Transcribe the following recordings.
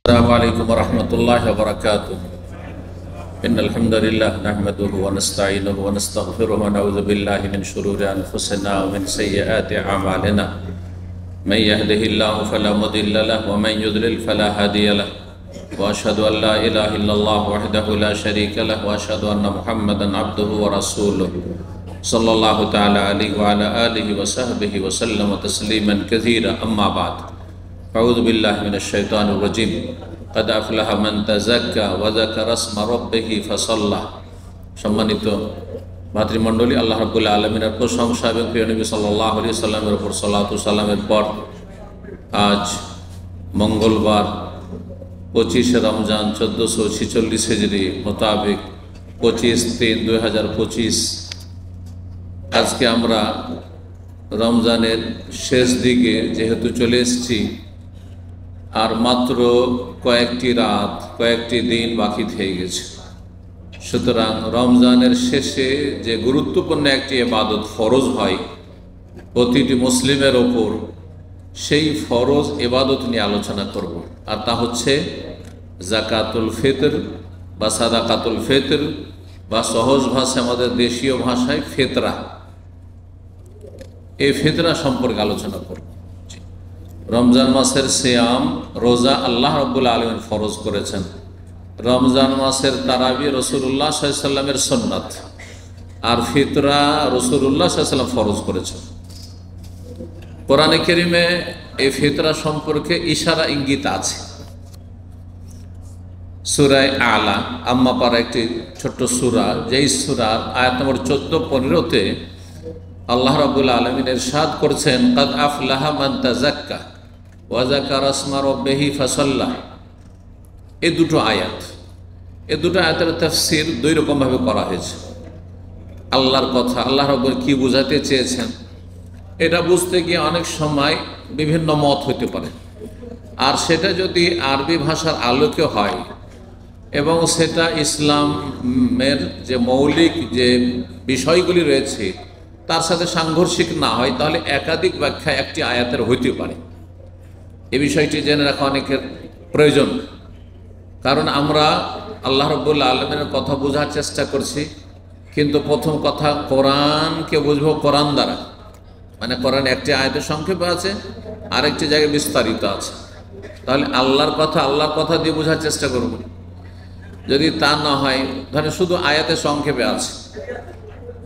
السلام عليكم ورحمة الله وبركاته. إن الحمد لله نحمده ونستعينه ونستغفره ونعوذ بالله من شرور أنفسنا ومن سيئات أعمالنا. من يهده الله فلا مضل له ومن يضلل فلا هادي له. وأشهد أن لا إله إلا الله وحده لا شريك له وأشهد أن محمدا عبده ورسوله صلى الله تعالى عليه وعلى آله وصحبه وسلم تسليما كثيرا. أما بعد أعوذ بالله من الشيطان الرجيم. قد أفلح من تزكى وذكر اسم ربه فصلى. সম্মানিত ভাতৃমণ্ডলী, আল্লাহ রাব্বুল আলামিনের প্রশংসা এবং প্রিয় নবী সাল্লাল্লাহু আলাইহি সাল্লামের উপর সালাতু সালামের পর আজ মঙ্গলবার 25 রমজান 1446 হিজরি মোতাবেক 25/3/2025 আজকে আমরা রমজানের শেষ দিকে যেহেতু চলে এসেছি, আর মাত্র কয়েকটি রাত কয়েকটি দিন বাকি থেকে গেছে, সুতরাং রমজানের শেষে যে গুরুত্বপূর্ণ একটি ইবাদত ফরজ হয় প্রতিটি মুসলিমের ওপর, সেই ফরজ ইবাদত নিয়ে আলোচনা করব। আর তা হচ্ছে যাকাতুল ফিতর বা সাদাকাতুল ফিতর, বা সহজ ভাষায় আমাদের দেশীয় ভাষায় ফিতরা। এই ফিতরা সম্পর্কে আলোচনা করব। রমজান মাসের সিয়াম রোজা আল্লাহ রাব্বুল আলামিন ফরজ করেছেন। রমজান মাসের তারাবি রাসূলুল্লাহ সাল্লাল্লাহু আলাইহি ওয়াসাল্লামের সুন্নাত, আর ফিতরা রাসূলুল্লাহ সাল্লাল্লাহু আলাইহি ওয়াসাল্লাম ফরজ করেছেন। কোরআনে কারীমে এই ফিতরা সম্পর্কে ইশারা ইঙ্গিত আছে। সূরা আলা আম্মা পারা একটি ছোট্ট সূরা, যেই সূরার আয়াত নম্বর 14-15-তে আল্লাহ রাব্বুল আলামিন ইরশাদ করেছেন, কাদ আফলাহা মান তাযাক্কা ওয়া যাকারা ইসমা রাব্বিহি ফাসাল্লা। এই দুটো আয়াতের তাফসীর দুই রকম ভাবে করা হয়েছে। আল্লাহর কথা, আল্লাহ রাব্বুল কি বোঝাতে চেয়েছেন, এটা বুঝতে গিয়ে অনেক সময় বিভিন্ন মত হতে পারে। আর সেটা যদি আরবি ভাষার আলোকে হয় এবং সেটা ইসলামের যে মৌলিক যে বিষয়গুলি রয়েছে তার সাথে সাংঘর্ষিক না হয়, তাহলে একাধিক ব্যাখ্যা একটি আয়াতের হইতে পারে। এই বিষয়টি জেনে রাখা অনেকের প্রয়োজন, কারণ আমরা আল্লাহ রাব্বুল আলামিনের কথা বোঝার চেষ্টা করছি, কিন্তু প্রথম কথা কোরআনকে বুঝবো কোরআন দ্বারা। মানে কোরআন একটি আয়াতের সংক্ষেপে আছে, আরেকটি জায়গায় বিস্তারিত আছে। তাহলে আল্লাহর কথা দিয়ে বোঝার চেষ্টা করব। যদি তা না হয়, ধরেন শুধু আয়াতের সংক্ষেপে আছে,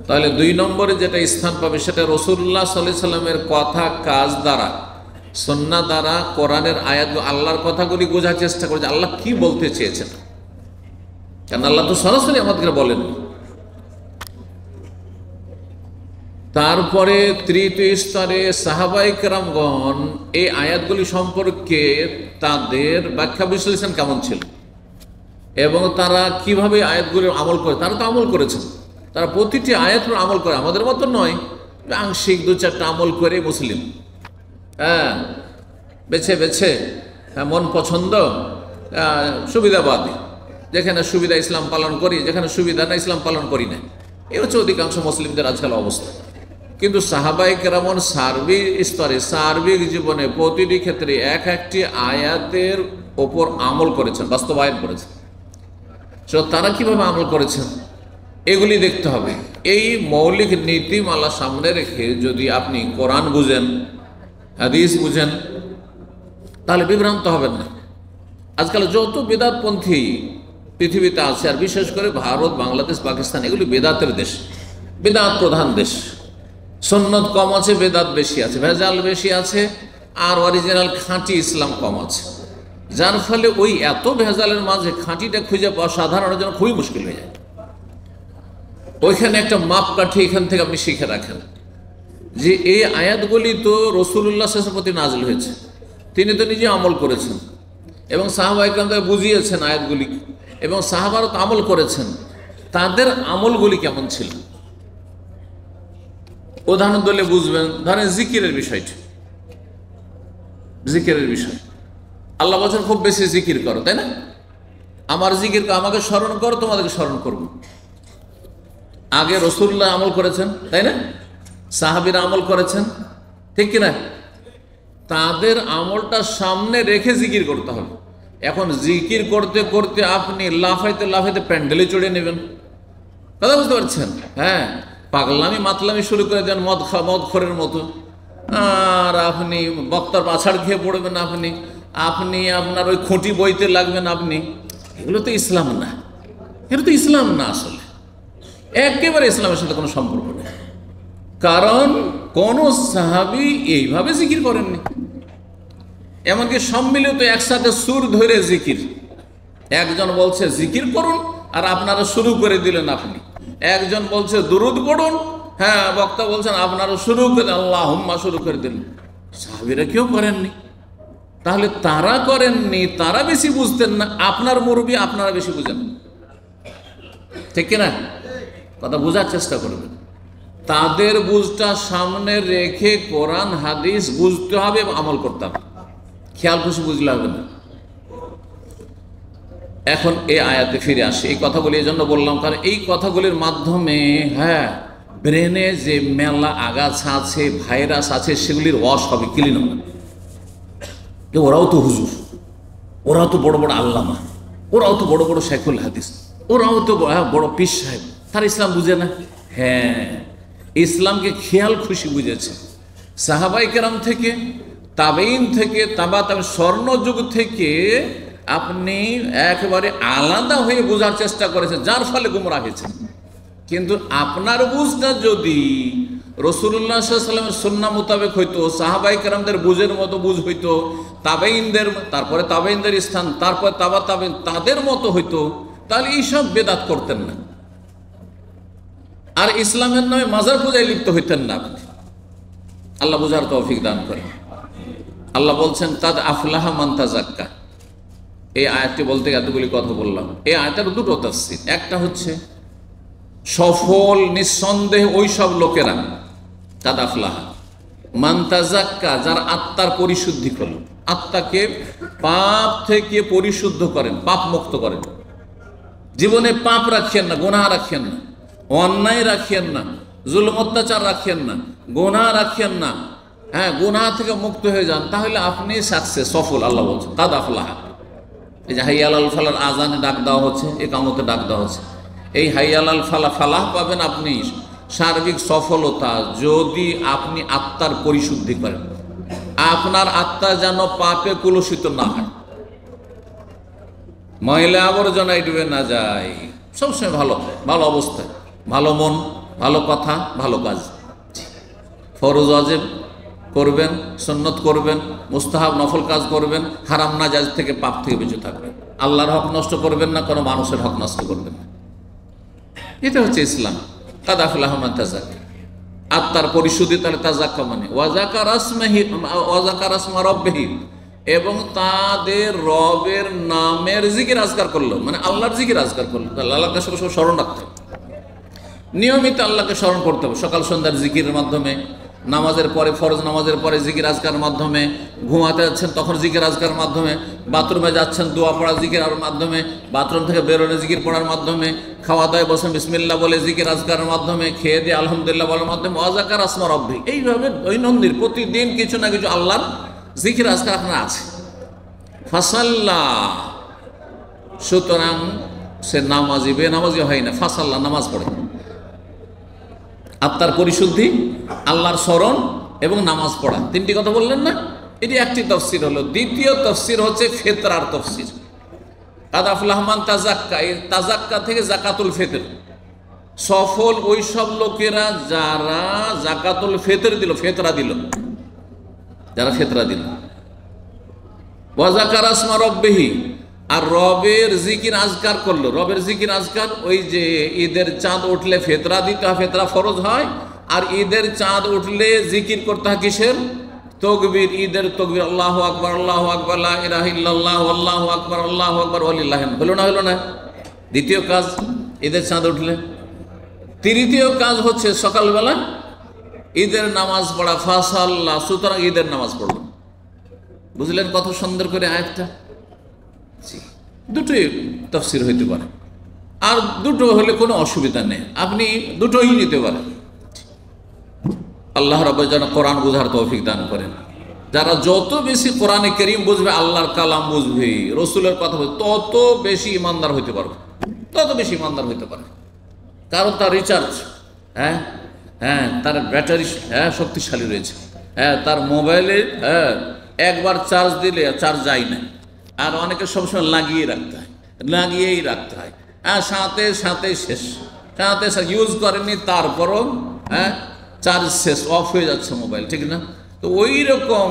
তাহলে 2 নম্বরে যেটা স্থান পাবে সেটা রাসূলুল্লাহ সাল্লাল্লাহু আলাইহি সাল্লামের কথা কাজ দ্বারা, সুন্নাহ দ্বারা কোরআনের আয়াত আল্লাহর কথাগুলি বোঝার চেষ্টা করে যে আল্লাহ কি বলতে চেয়েছেন। কারণ আল্লাহ তো সরাসরি আমাদেরকে বলেন। তারপরে তৃতীয় স্তরে সাহাবায়ে কেরামগণ এই আয়াতগুলি সম্পর্কে তাদের ব্যাখ্যা বিশ্লেষণ কেমন ছিল এবং তারা কিভাবে আয়াতগুলি আমল করে। তারা তো আমল করেছেন, তারা প্রতিটি আয়াত আমল করে, আমাদের মতো নয় আংশিক 2-4টা আমল করে মুসলিম। বেছে মন পছন্দ সুবিধাবাদী, যেখানে সুবিধা ইসলাম পালন করি, যেখানে সুবিধা না ইসলাম পালন করি না। এই হচ্ছে অধিকাংশ মুসলিমদের আজকাল অবস্থা। কিন্তু সাহাবায়ে কেরাম সার্বিক স্তরে, সার্বিক জীবনে প্রতিটি ক্ষেত্রে একটি আয়াতের ওপর আমল করেছেন, বাস্তবায়ন করেছেন। তারা কিভাবে আমল করেছেন এগুলি দেখতে হবে। এই মৌলিক নীতিমালা সামনে রেখে যদি আপনি কোরআন বুঝেন, হাদিস বুঝেন, তাহলে বিভ্রান্ত হবেন না। আজকাল যত বেদাতপন্থী পৃথিবীতে আছে, আর বিশেষ করে ভারত, বাংলাদেশ, পাকিস্তান, এগুলি বেদাতের দেশ, বেদাত প্রধান দেশ। সুন্নত কম আছে, বেদাত বেশি আছে, ভেজাল বেশি আছে, আর অরিজিনাল খাঁটি ইসলাম কম আছে। যার ফলে ওই এত ভেজালের মাঝে খাঁটিটা খুঁজে পাওয়া সাধারণের জন্য খুবই মুশকিল হয়ে যায়। ওইখানে একটা মাপকাঠি এখান থেকে আপনি শিখে রাখেন যে এই আয়াতগুলি তো রাসূলুল্লাহ সাল্লাল্লাহু আলাইহি ওয়াসাল্লামের প্রতি নাযিল হয়েছে, তিনি তো নিজে আমল করেছেন এবং সাহাবায়ে কেরাম তাকে বুঝিয়েছেন আয়াতগুলি, এবং সাহাবারা তো আমল করেছেন। তাদের আমলগুলি কেমন ছিল উদাহরণ দিলে বুঝবেন। ধরেন জিকিরের বিষয়টি, জিকিরের বিষয় আল্লাহ বলেন খুব বেশি জিকির করো, তাই না? আমার জিকির আমাকে স্মরণ করো, তোমাদেরকে স্মরণ করবো। আগে রাসূলুল্লাহ আমল করেছেন, তাই না? সাহাবীরা আমল করেছেন, ঠিক কিনা? তাদের আমলটা সামনে রেখে জিকির করতে হবে। এখন জিকির করতে করতে আপনি লাফাইতে লাফাইতে প্যান্ডেলে চড়ে নেবেন, কথা বুঝতে পারছেন? হ্যাঁ, পাগলামি মাতলামি শুরু করে দেন মদখোরের মতো, আর আপনি বক্তার পাছাড় খেয়ে পড়বেন, আপনি আপনি আপনার ওই খুঁটি বইতে লাগবেন আপনি। এগুলো তো ইসলাম না, এগুলো তো ইসলাম না, আসলে একেবারে ইসলামের সাথে কোনো সম্পর্ক নেই। কারণ কোন সাহাবী এইভাবে জিকির করেননি। এমনকি সম্মিলিত একসাথে সুর ধরে জিকির, একজন বলছে জিকির করুন আর আপনারা শুরু করে দিলেন, আপনি একজন বলছে দুরুদ পড়ুন, হ্যাঁ বক্তা বলছেন আপনারা শুরু করে আল্লাহুম্মা শুরু করে দিলেন। সাহাবীরা কেউ করেননি। তাহলে তারা করেননি, তারা বেশি বুঝতেন না, আপনার মুরব্বি আপনারা বেশি বুঝেন, ঠিক কিনা? কথা বোঝার চেষ্টা করবেন। তাদের বুঝটা সামনে রেখে কোরআন হাদিস বুঝতে হবে এবং আমল করতে হবে, খেয়াল খুশি বুঝলে হবে না। এখন এই আয়াতে ফিরে আসি। এই কথাগুলি এই জন্য বললাম কারণ এই কথাগুলির মাধ্যমে হ্যাঁ ব্রেনে যে মেলা আগাছা আছে, ভাইরাস আছে, সেগুলির ওয়াশ হবে, ক্লিন হবে। ওরাও তো হুজুর, ওরাও তো বড় বড় আল্লামা, ওরাও তো বড় বড় শাইখুল হাদিস, ওরাও তো বড় পীর সাহেব, তারা ইসলাম বুঝে না? হ্যাঁ, ইসলামকে খেয়াল খুশি বুঝেছে। সাহাবাই কেরাম থেকে, তাবেইন থেকে, স্বর্ণযুগ থেকে আপনি একেবারে আলাদা হয়ে বোঝার চেষ্টা করেছেন, যার ফলে গুমরাহ হয়েছেন। কিন্তু আপনার বুঝটা যদি রাসূলুল্লাহ সাল্লাল্লাহু আলাইহি ওয়াসাল্লামের সুন্নাহ মোতাবেক হইতো, সাহাবাই কেরামদের বুঝের মতো বুঝ হইতো, তাবেইনদের, তারপরে তাবেইনদের স্থান, তারপরে তাবেইন তাদের মতো হইতো, তাহলে এইসব বেদাত করতেন না, আর ইসলামের নামে মাজার পূজায় লিপ্ত হইতেন না আপনি। আল্লাহ বুঝার তৌফিক দান করেন। আল্লাহ বলছেন কাদ আফলাহা মান তাযাক্কা। এই আয়াতটি বলতে এতগুলি কথা বললাম। এই আয়াতের দুটো তাফসীর। একটা হচ্ছে সফল নিঃসন্দেহ ওই সব লোকেরা, কাদ আফলাহা মান তাযাক্কা, যারা আত্মার পরিশুদ্ধি করল, আত্মাকে পাপ থেকে পরিশুদ্ধ করেন, পাপ মুক্ত করেন। জীবনে পাপ রাখেন না, গুনাহ রাখেন না, অন্যায় রাখেন না, জুলুম অত্যাচার রাখেন না, গুনাহ রাখেন না, হ্যাঁ গুনাহ থেকে মুক্ত হয়ে যান, তাহলে আপনি সাকসেস, সফল। আল্লাহ বলছেন কাদ আফলাহা। এই যে হাইয়া আলাল ফালার আজানে ডাক দেওয়া হচ্ছে, একামতে ডাক দেওয়া হচ্ছে, এই হাইয়া আলাল ফালাহ, ফালাহ পাবেন আপনি সার্বিক সফলতা যদি আপনি আত্মার পরিশুদ্ধি করেন, আপনার আত্মা যেন পাপে কলুষিত না হয়, ময়লা আবর্জনায় ডুবে না যায়, সবসময় ভালো ভালো অবস্থায়, ভালো মন, ভালো কথা, ভালো কাজ, ফরজ ওয়াজিব করবেন, সুন্নত করবেন, মুস্তাহাব নফল কাজ করবেন, হারাম নাজায়েজ থেকে, পাপ থেকে বেঁচে থাকবেন, আল্লাহর হক নষ্ট করবেন না, কোনো মানুষের হক নষ্ট করবেন না। এটা হচ্ছে ইসলাম। কাদ আফলাহা মান তাযাক্কা, আত্মার পরিশুদ্ধি, তাহলে তাযাক্কা মানে ওয়াযাকারা ইসমা রাব্বিহি, এবং তাদের রবের নামের জিকির আজকার করলো, মানে আল্লাহর জিকির আজকার করলো। তাহলে আল্লাহকে সব স্মরণ রাখতে হবে, নিয়মিত আল্লাহকে স্মরণ করতে হবে, সকাল সন্ধ্যার জিকিরের মাধ্যমে, নামাজের পরে, ফরজ নামাজের পরে জিকির আজকারের মাধ্যমে, ঘুমাতে যাচ্ছেন তখন জিকির আজকারের মাধ্যমে, বাথরুমে যাচ্ছেন দোয়া পড়া জিকির মাধ্যমে, বাথরুম থেকে বেরোলে জিকির পড়ার মাধ্যমে, খাওয়া দাওয়ায় বসে বিসমিল্লাহ বলে জিকির আজকারের মাধ্যমে, খেয়ে দিয়ে আলহামদুলিল্লাহ বলার মাধ্যমে, ওয়াযাকারা ইসমা রাব্বিহি, এইভাবে দৈনন্দিন প্রতিদিন কিছু না কিছু আল্লাহর জিকির আজকার আপনার আছে। ফাসাল্লা, সুতরাং সে নামাজি বেনামাজি হয় না, ফাসাল্লা নামাজ পড়ে। আত্মার পরিশুদ্ধি, আল্লাহর স্মরণ এবং নামাজ পড়া, তিনটি কথা বললেন না? এটি একটি তাফসীর হলো। দ্বিতীয় তাফসীর হচ্ছে ফিতরার তাফসীর। কাদ আফলাহা মান তাযাক্কা, এই তাযাক্কা থেকে যাকাতুল ফিতর, সফল ওই সব লোকেরা যারা যাকাতুল ফিতর দিল, ফিতরা দিল, যারা ফিতরা দিল। ওয়াযাকারা ইসমা রাব্বিহি, আর রবের জিকির আজকার করলো। রবের জিকির আজকার, ওই যে ঈদের চাঁদ উঠলে ফিতরা দিতে হয়, ফিতরা ফরজ হয়, আর ঈদের চাঁদ উঠলে জিকির করতে হয় কিসের? তকবীর, ঈদের তকবীর, আল্লাহু আকবার, আল্লাহু আকবার, লা ইলাহা ইল্লাল্লাহ, আল্লাহু আকবার, আল্লাহু আকবার, ওয়ালিল্লাহিল হামদ। হলো না? হলো না? দ্বিতীয় কাজ ঈদের চাঁদ উঠলে। তৃতীয় কাজ হচ্ছে সকালবেলা ঈদের নামাজ পড়া, ফাসাল্লাহ, সুতরাং ঈদের নামাজ পড়লো। বুঝলেন কত সুন্দর করে আয়াতটা? দুটোই তাফসীর হইতে পারে, আর দুটো হলে কোনো অসুবিধা নেই, আপনি দুটোই নিতে পারেন। আল্লাহ রাব্বুল যেন কোরআন বুঝার তৌফিক দান করেন। যারা যত বেশি কোরআনে কারীম বুঝবে, আল্লাহর কালাম বুঝবে, রসুলের কথা বুঝবে, তত বেশি ইমানদার হইতে পারবে, তত বেশি ইমানদার হইতে পারবে। কারণ তার রিচার্জ, হ্যাঁ হ্যাঁ, তার ব্যাটারি শক্তিশালী রয়েছে, তার মোবাইলে একবার চার্জ দিলে চার্জ যায় না, আর অনেকে সবসময় লাগিয়ে রাখতে হয়, লাগিয়েই রাখতে হয়, সাথে সাথে শেষ, সাথে সাথে ইউজ করেনি তারপরও চার্জ শেষ, অফ হয়ে যাচ্ছে মোবাইল, ঠিক না? তো ওই রকম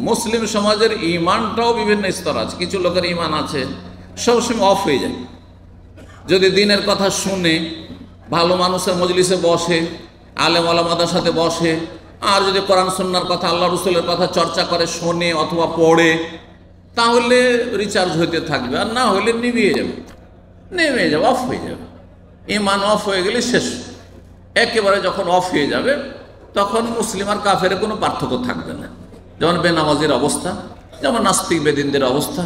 মুসলিম সমাজের ইমানটাও বিভিন্ন স্তর আছে। কিছু লোকের ইমান আছে সবসময় অফ হয়ে যায়, যদি দিনের কথা শুনে, ভালো মানুষের মজলিসে বসে, আলেম ওলামাদের সাথে বসে, আর যদি কোরআন সুন্নাহর কথা, আল্লাহ রসুলের কথা চর্চা করে, শোনে অথবা পড়ে, তাহলে রিচার্জ হইতে থাকবে, আর না হলে নিভিয়ে যাবে, নেমে যাবে, অফ হয়ে যাবে। ইমান অফ হয়ে গেলে শেষ। একেবারে যখন অফ হয়ে যাবে, তখন মুসলিম আর কাফের কোনো পার্থক্য থাকবে না। যেমন বেনামাজির অবস্থা, যেমন নাস্তিক বেদিনদের অবস্থা,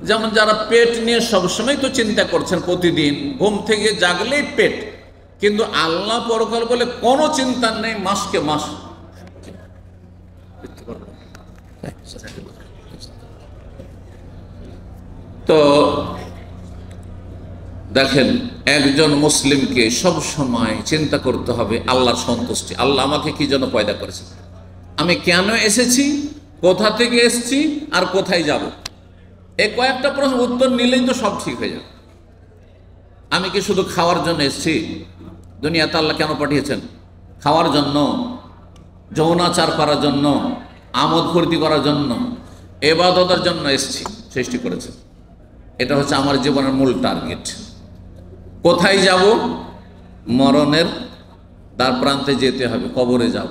যেমন যারা পেট নিয়ে সবসময় তো চিন্তা করছেন, প্রতিদিন ঘুম থেকে জাগলেই পেট, কিন্তু আল্লাহ পরকাল বলে কোনো চিন্তা নেই, মাসকে মাস। তো দেখেন, একজন মুসলিমকে সব সময় চিন্তা করতে হবে আল্লাহর সন্তুষ্টি। আল্লাহ আমাকে কি জন্য পয়দা করেছে, আমি কেন এসেছি, কোথা থেকে এসেছি, আর কোথায় যাব। এই কয়েকটা প্রশ্ন উত্তর নিলেই তো সব ঠিক হয়ে যাবে। আমি কি শুধু খাওয়ার জন্য এসেছি? দুনিয়াতে আল্লাহ কেন পাঠিয়েছেন? খাওয়ার জন্য, যৌনাচার করার জন্য, আমোদ ফুর্তি করার জন্য, ইবাদতের জন্য এসেছি, সৃষ্টি করেছে। এটা হচ্ছে আমার জীবনের মূল টার্গেট। কোথায় যাব? মরণের দ্বার প্রান্তে যেতে হবে, কবরে যাব,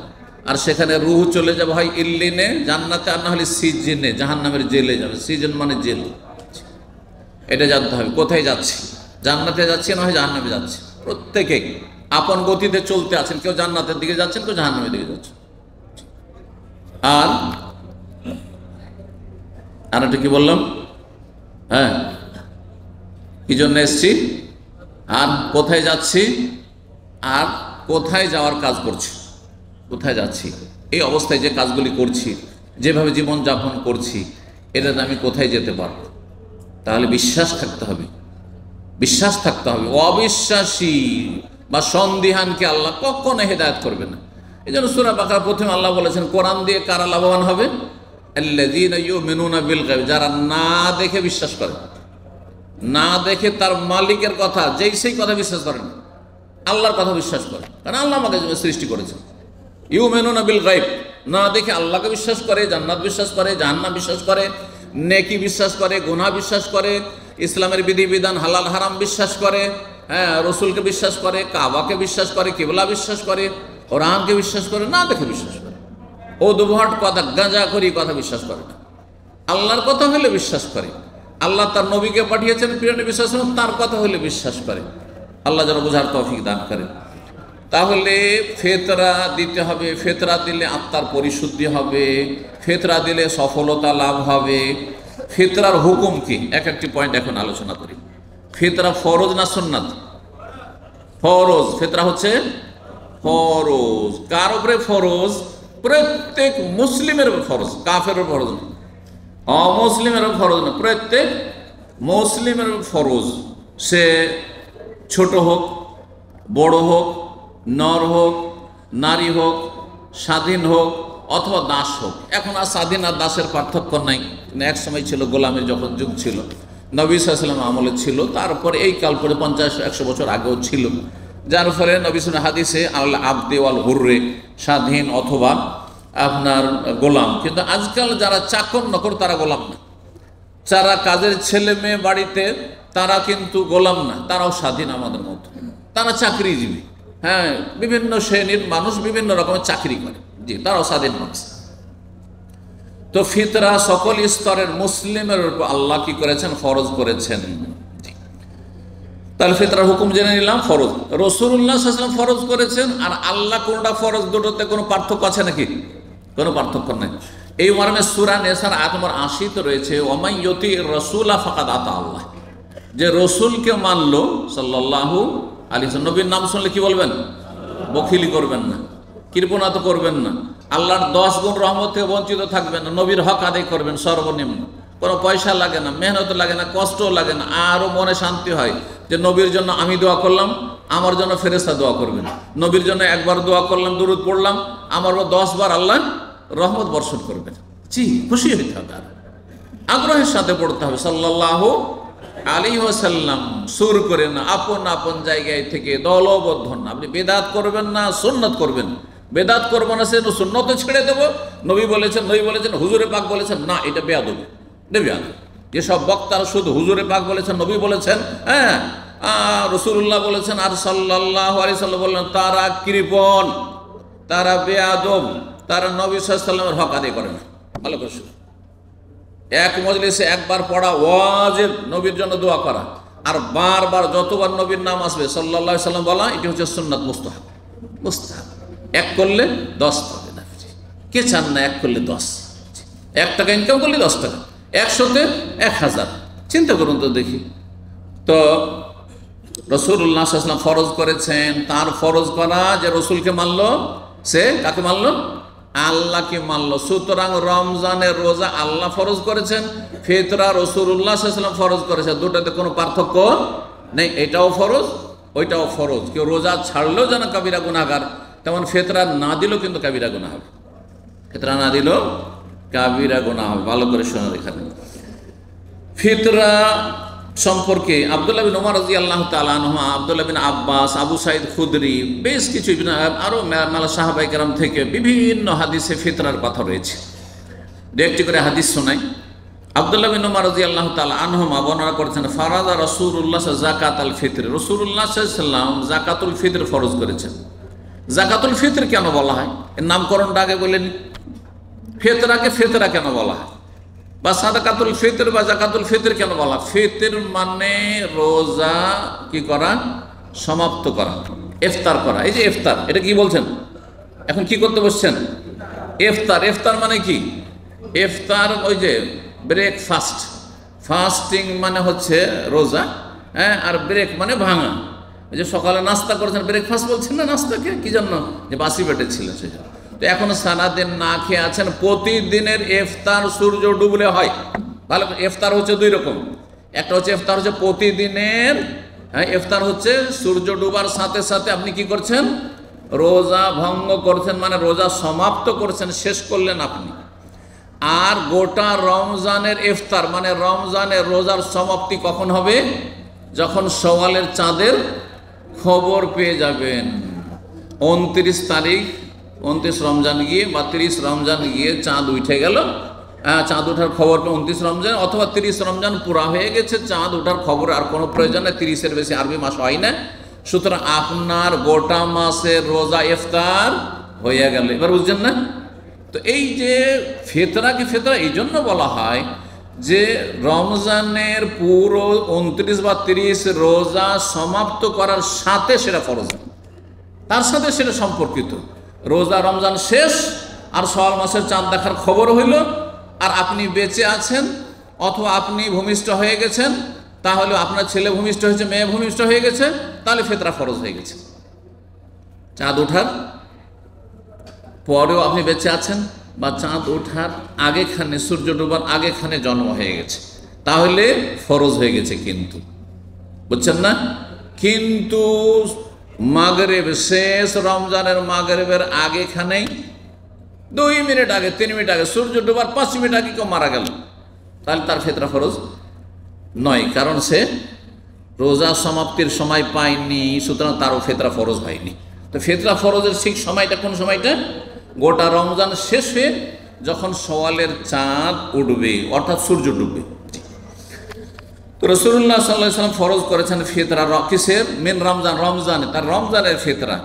আর সেখানে রুহ চলে যাবে হয় ইল্লিনে, জান্নাতে, আর না হলে সিজনে, জাহান্নামের জেলে যাবে। সিজন মানে জেল। এটা জানতে হবে কোথায় যাচ্ছি, জান্নাতে যাচ্ছি না হয় জাহান্নামে যাচ্ছি। প্রত্যেকেই আপন গতিতে চলতে আছেন, কেউ জান্নাতের দিকে যাচ্ছেন, কেউ জাহান্নামের দিকে যাচ্ছেন। আর একটা কি বললাম, হ্যাঁ, কি জন্য এসছি, আর কোথায় যাচ্ছি, আর কোথায় যাওয়ার কাজ করছি, কোথায় যাচ্ছি, এই অবস্থায় যে কাজগুলি করছি, যেভাবে জীবনযাপন করছি, এটাতে আমি কোথায় যেতে পারব। তাহলে বিশ্বাস থাকতে হবে, বিশ্বাস থাকতে হবে। অবিশ্বাসী বা সন্দিহানকে আল্লাহ কখনো হেদায়েত করবে না। এই জন্য সূরা বাকারা প্রথমে আল্লাহ বলেছেন, কোরআন দিয়ে কারা লাভবান হবে? আল্লাযীনা ইউমিনুনা বিল গায়ব, যারা না দেখে বিশ্বাস করে, না দেখে তার মালিকের কথা, যেই সেই কথা বিশ্বাস করেন, আল্লাহর কথা বিশ্বাস করে, কারণ আল্লাহ আমাকে সৃষ্টি করেছেন। ইউমিনুনা বিল গায়ব, না দেখে আল্লাহকে বিশ্বাস করে, জান্নাত বিশ্বাস করে, জাহান্নাম বিশ্বাস করে, নেকি বিশ্বাস করে, গুনাহ বিশ্বাস করে, ইসলামের বিধিবিধান হালাল হারাম বিশ্বাস করে, রসুলকে বিশ্বাস করে, কাবাকে বিশ্বাস করে, কিবলা বিশ্বাস করে, কোরআনকে বিশ্বাস করে, না দেখে বিশ্বাস করে। ও দুভট কথা, গাঁজা করি কথা বিশ্বাস করে না। আল্লাহর কথা হলে বিশ্বাস করে, আল্লাহ তার নবীকে পাঠিয়েছেন, প্রিয় নবী সাল্লাল্লাহু আলাইহি ওয়াসাল্লাম, তার কথা হলে বিশ্বাস করে। আল্লাহ যেন বোঝার তৌফিক দান করেন। তাহলে ফেতরা দিতে হবে, ফেতরা দিলে আত্মার পরিশুদ্ধি হবে, ফেতরা দিলে সফলতা লাভ হবে। ফিতরার হুকুম কি, এক একটি পয়েন্ট এখন আলোচনা করি। ফিতরা ফরজ না সুন্নাত? ফরজ। ফিতরা হচ্ছে ফরজ। কার উপরে ফরজ? প্রত্যেক মুসলিমের ফরজ, কাফের ফরজ না, অমুসলিমের ফরজ না, প্রত্যেক মুসলিমের ফরজ। সে ছোট হোক, বড় হোক, নর হোক, নারী হোক, স্বাধীন হোক অথবা দাস হোক। এখন আর স্বাধীন আর দাসের পার্থক্য নাই। এক সময় ছিল গোলামের, যখন যুগ ছিল, নবী সাল্লাল্লাহু আলাইহি ওয়াসাল্লাম আমলে ছিল, তারপরে এই কাল করে 50-100 বছর আগেও ছিল, যার ফলে নবী সাল্লাল্লাহু হাদিসে আল আবদে ওয়াল হুররে, স্বাধীন অথবা আপনার গোলাম। কিন্তু আজকাল যারা চাকর নকর তারা গোলাম না, যারা কাজের ছেলে মেয়ে বাড়িতে তারা কিন্তু গোলাম না, তারাও স্বাধীন আমাদের মতো, তারা চাকরিজীবী। হ্যাঁ, বিভিন্ন শ্রেণীর মানুষ বিভিন্ন রকমের চাকরি করে, জি, তারাও স্বাধীন মানুষ। তো ফিতরা সকল স্তরের মুসলিমের উপর আল্লাহ কি করেছেন? ফরজ করেছেন। তাহলে ফিতরার হুকুম জেনে নিলাম, ফরজ। রাসূলুল্লাহ সাল্লাল্লাহু আলাইহি ওয়াসাল্লাম ফরজ করেছেন, আর আল্লাহ কোনটা ফরজ, দুটোতে কোনো পার্থক্য আছে নাকি? কোনো পার্থক্য নেই। এই মর্মে সূরা নিসার আয়াত নম্বর 80 তে রয়েছে, ওয়ামান ইউতির রাসূলা ফাকাদ আতা আল্লাহ। যে রসুলকে মানলো সাল্লাল্লাহু আলাইহি ওয়াসাল্লাম, নবীর নাম শুনলে কি বলবেন? বখিলি করবেন না। কৃপণা তো করবেন না, আল্লাহর 10 গুণ রহমত থেকে বঞ্চিত থাকবেন না, নবীর হক আদায় করবেন সর্বনিম্ন। কোনো পয়সা লাগে না, মেহনত লাগে না, কষ্টও লাগে না, আরও মনে শান্তি হয় যে নবীর জন্য আমি দোয়া করলাম, আমার জন্য ফেরেশতা দোয়া করবেন। নবীর জন্য একবার দোয়া করলাম, দুরূদ পড়লাম, আমার 10 বার আল্লাহ রহমত বর্ষণ করবেন। জি, খুশি হইতে হবে, আগ্রহের সাথে পড়তে হবে সাল্লাল্লাহু আলাইহি ওয়াসাল্লাম, সুর করে না, আপন আপন জায়গায় থেকে দলবদ্ধ না। আপনি বেদাত করবেন না, সুন্নত করবেন। বেদাত করবো না, সে সুন্নত ছেড়ে দেবো। নবী বলেছেন, হুজুরে পাক বলেছেন, না, এটা বেয়াদবি, এটা বেয়াদবি। যেসব বক্তারা শুধু হুজুরে পাক বলেছেন, নবী বলেছেন, হ্যাঁ, রাসূলুল্লাহ বলেছেন আর সাল্লাল্লাহু আলাইহি ওয়াসাল্লাম বললেন, তারা কৃপণ, তারা বেয়াদব, তারা নবী সাল্লাল্লাহু আলাইহি ওয়াসাল্লামের হক আদায় করে না। ভালো করে শুনুন, এক মজলিসে একবার পড়া ওয়াজিব, নবীর জন্য দোয়া করা, আর বারবার যতবার নবীর নাম আসবে সাল্লাল্লাহু আলাইহি ওয়াসাল্লাম বলা, এটি হচ্ছে সুন্নাত, মুস্তাহাব। মুস্তাহাব এক করলে 10 পাবে না। কে চান না এক করলে 10? 1 টাকা ইনকাম করলে 10 টাকা, 100-তে 1000। চিন্তা করুন তো দেখি। তো রাসূলুল্লাহ সাল্লাল্লাহু আলাইহি ওয়াসাল্লাম ফরজ করেছেন, তার ফরজ করা যে রসুলকে মানল, সে কাকে মানল? আল্লাহকে মানল। সুতরাং রমজানের রোজা আল্লাহ ফরজ করেছেন, ফিতরা রাসূলুল্লাহ সাল্লাল্লাহু আলাইহি ওয়াসাল্লাম ফরজ করেছেন, দুটাতে কোনো পার্থক্য নেই। এটাও ফরজ, ওইটাও ফরজ। কেউ রোজা ছাড়লেও যেন কাবিরা গুনাহগার, তেমন ফিতরা না দিলেও কিন্তু কাবিরা গুনাহ হবে। ফিতরা না দিলেও কাবিরা গুনাহ হবে। ভালো করে শোনার এখানে ফিতরা সম্পর্কে আব্দুল্লাহ বিন ওমর রাদিয়াল্লাহু তাআলা আনহু, আব্দুল্লাহ বিন আব্বাস, আবু সাঈদ খুদরি, বেশ কিছু আরও মেলা সাহাবায়ে কেরাম থেকে বিভিন্ন হাদিসে ফিতরার কথা রয়েছে। দু একটি করে হাদিস শোনাই। আব্দুল্লাহ বিন ওমর রাদিয়াল্লাহু তাআলা আনহুমা বর্ণনা করেছেন, ফারাদা রাসূলুল্লাহ যাকাতাল ফিতর, রাসূলুল্লাহ সাল্লাল্লাহু আলাইহি ওয়াসাল্লাম যাকাতুল ফিতর ফরজ করেছেন। যাকাতুল ফিতর কেন বলা হয়? এর নামকরণটা আগে বলেন। ফিতরাকে ফিতরা কেন বলা হয়, বা সাদাকাতুল ফিতর বা যাকাতুল ফিতর কেন বলা? ফিতর মানে রোজা কি করা, সমাপ্ত করা, ইফতার করা। এই যে ইফতার, এটা কি বলছেন? এখন কি করতে বসছেন? ইফতার। ইফতার মানে কি? ইফতার ওই যে ব্রেকফাস্ট, ফাস্টিং মানে হচ্ছে রোজা, হ্যাঁ, আর ব্রেক মানে ভাঙা। ওই যে সকালে নাস্তা করেছেন, ব্রেকফাস্ট বলছেন না নাস্তাকে, কি জন্য? যে বাসি পেটে ছিল সেই জন্য। তো এখন সারাদিন না খেয়ে আছেন, প্রতিদিনের ইফতার সূর্য ডুবলে হয়। ভালো, ইফতার হচ্ছে 2 রকম। একটা হচ্ছে ইফতার হচ্ছে প্রতিদিনের, হ্যাঁ, ইফতার হচ্ছে সূর্য ডুবার সাথে সাথে আপনি কি করছেন? রোজা ভঙ্গ করছেন, মানে রোজা সমাপ্ত করছেন, শেষ করলেন আপনি। আর গোটা রমজানের ইফতার মানে রমজানের রোজার সমাপ্তি কখন হবে? যখন শওয়ালের চাঁদের খবর পেয়ে যাবেন। 29 তারিখ, 29 রমজান গিয়ে বা 30 রমজান গিয়ে চাঁদ উঠে গেল, চাঁদ ওঠার খবর 29 রমজান, অথবা 30 রমজান পুরা হয়ে গেছে, চাঁদ ওঠার খবর আর কোনো প্রয়োজন নেই, 30-এর বেশি আরবি মাস হয় না। সুতরাং আপনার গোটা মাসের রোজা ইফতার হয়ে গেল। এবার বুঝছেন না? তো এই যে ফিতরাকে ফিতরা এই জন্য বলা হয় যে রমজানের পুরো 29 বা 30 রোজা সমাপ্ত করার সাথে সেটা ফরজ, তার সাথে সেটা সম্পর্কিত। রোজা রমজান শেষ আর শাওয়াল মাসের চাঁদ দেখার খবর হইল, আর আপনি বেঁচে আছেন, অথবা আপনি ভূমিষ্ঠ হয়ে গেছেন, তাহলে আপনার ছেলে ভূমিষ্ঠ হয়েছে, মেয়ে ভূমিষ্ঠ হয়ে গেছে, তাহলে ফিতরা ফরজ হয়ে গেছে। চাঁদ ওঠার পরেও আপনি বেঁচে আছেন, বা চাঁদ ওঠার আগেখানে, সূর্য ডোবার আগেখানে জন্ম হয়ে গেছে, তাহলে ফরজ হয়ে গেছে। কিন্তু বুঝছেন না? কিন্তু মাগরিব, শেষ রমজানের মাগরিবের আগেখানেই 2 মিনিট আগে, 3 মিনিট আগে, সূর্য ডোবার 5 মিনিট আগে কেউ মারা গেল, তাহলে তার ফিতরা ফরজ নয়, কারণ সে রোজা সমাপ্তির সময় পায়নি, সুতরাং তারও ফিতরা ফরজ হয়নি। তো ফিতরা ফরজের ঠিক সময়টা কোন সময়টা? গোটা রমজান শেষ হয়ে যখন শওয়ালের চাঁদ উঠবে, অর্থাৎ সূর্য ডুববে। তো রাসূলুল্লাহ সাল্লাল্লাহু আলাইহি ওয়াসাল্লাম ফরজ করেছেন ফিতরা কিসের? মিন রমজান, রমজানে, তার রমজানের ফিতরা।